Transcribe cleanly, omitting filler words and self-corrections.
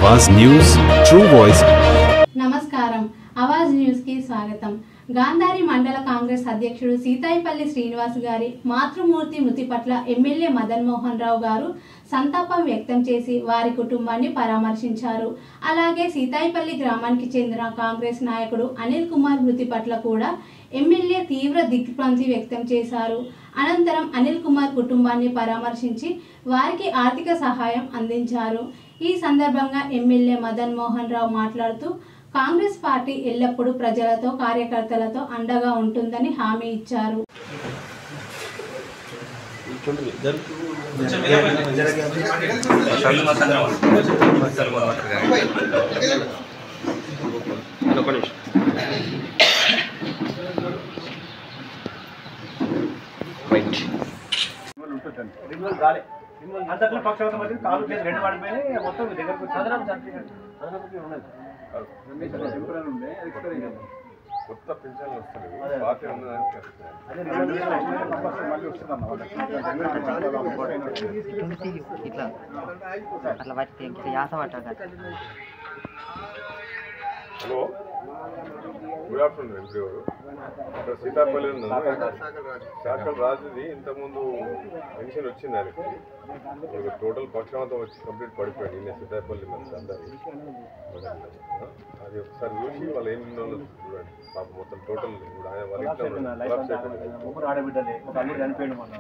आवाज news true voice. నమస్కారం Awaaz news కి స్వాగతం। గాంధారి మండల కాంగ్రెస్ అధ్యక్షుడు సీతాయిపల్లి శ్రీనివాస్ గారి మాతృమూర్తి మృతి పట్ల ఎమ్మెల్యే మదన్ మోహన్ రావు గారు సంతాపం వ్యక్తం చేసి వారి కుటుంబాన్ని పరామర్శించారు। అలాగే సీతాయిపల్లి గ్రామానికి చెందిన కాంగ్రెస్ నాయకుడు అనిల్ కుమార్ మృతి పట్ల కూడా ఎమ్మెల్యే తీవ్ర దిగ్భ్రాంతి వ్యక్తం చేశారు। అనంతరం అనిల్ కుమార్ కుటుంబాన్ని పరామర్శించి వారికి ఆర్థిక సహాయం అందించారు। ఈ సందర్భంగా ఎమ్మెల్యే మదన్ మోహన్ రావు మాట్లాడుతూ కాంగ్రెస్ పార్టీ ఎల్లప్పుడూ ప్రజలతో కార్యకర్తలతో అండగా ఉంటుందని హామీ ఇచ్చారు। అంతట్లో పక్షవాతం వచ్చి కాలు చేసి రెండు పడిపోయినాయి మొత్తం దగ్గరకు కొత్త పింఛన్లు వస్తున్నాయి పార్టీ ఉన్నదానికి హలో గుడ్ ఆఫ్టర్నూన్ ఎంపీ గారు ఇక్కడ సీతాపల్లి శాఖల రాజుది ఇంతకుముందు పెన్షన్ వచ్చింది ఆయనకి టోటల్ పక్షవాతం వచ్చి కంప్లీట్ పడిపోయాడు నిన్న సీతాపల్లి మంది అందరూ అది ఒకసారి చూసి వాళ్ళు ఏం చూడండి పాప మొత్తం టోటల్ ఇప్పుడు ఆయన వాళ్ళ ఆడబిడ్డలే ఒక అల్లుడు చనిపోయాడు మొన్న